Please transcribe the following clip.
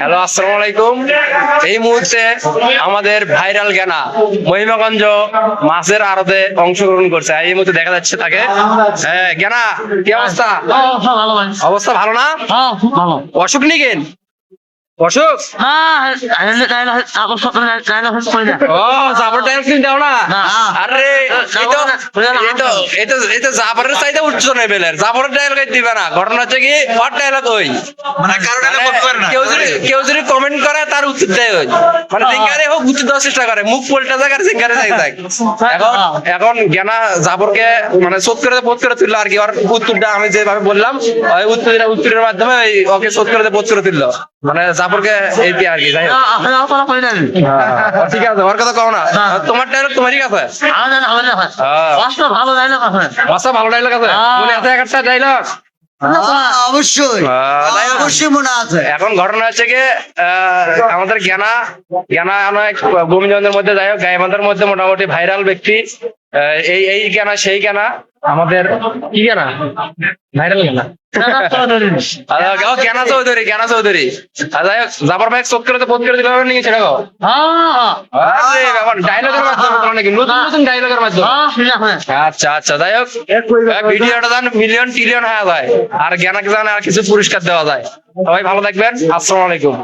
Hello, আসসালামু আলাইকুম। এই মুহূর্তে আমাদের ভাইরাল জ্ঞানা মহিমাগঞ্জ মাছের আড়তে অংশগ্রহণ করছে। এই মুহূর্তে দেখা যাচ্ছে তাকে। হ্যাঁ জ্ঞানা, কি অবস্থা? অবস্থা ভালো না? অসুখ নেই কেন? অসুখ? ও জাফর টাইলস কিনতে দাও না? আরে এই তো জাফরের চাইতে উচ্চ লেভেলের। জাফরের ডায়লগ দিবে না। ঘটনা হচ্ছে কি, ওর ডায়লগ ওই মানে কেউ যদি কমেন্ট করে তার উত্তর দেয় ওই মানে জিঙ্গারে হোক উত্তর দেওয়ার চেষ্টা করে, মুখ পোল্টা জায়গার জিঙ্গারে যাই থাক। এখন জ্ঞানা জাফরকে মানে শোধ করে বোধ করে তুললো আর কি। ওর উত্তরটা আমি যেভাবে বললাম ওই উত্তরের মাধ্যমে ওকে শোধ করে বোধ করে তুললো মানে জাফরকে এই আর কি। যাই হোক ঠিক আছে, ওর কথা কও না। তোমার ডায়লগ তোমারই কাছে ভালো ডায়লগ আছে, মনে আছে একটা ডায়লগ? অবশ্যই মনে আছে। এখন ঘটনা হচ্ছে কি, আমাদের জ্ঞানা অনেক গোবিন্দগঞ্জের মধ্যে, যাই হোক গাইবান্ধার মধ্যে মোটামুটি ভাইরাল ব্যক্তি। এই জ্ঞানা সেই জ্ঞানা আমাদের কি জ্ঞানা ভাইরাল জ্ঞানা জ্ঞানা চৌধুরী যাই হোক জাফর ভাই চোখ করে বোধ করে দিল নাকি সেটা ডায়লগের মাধ্যমে নাকি নতুন নতুন ডায়লগের মাধ্যমে। আচ্ছা আচ্ছা, যাই হোক ভিডিওটা জান মিলিয়ন ট্রিলিয়ন হয়ে যায় আর জ্ঞানাকে জান আর কিছু পুরস্কার দেওয়া যায়। সবাই ভালো থাকবেন, আসসালামু আলাইকুম।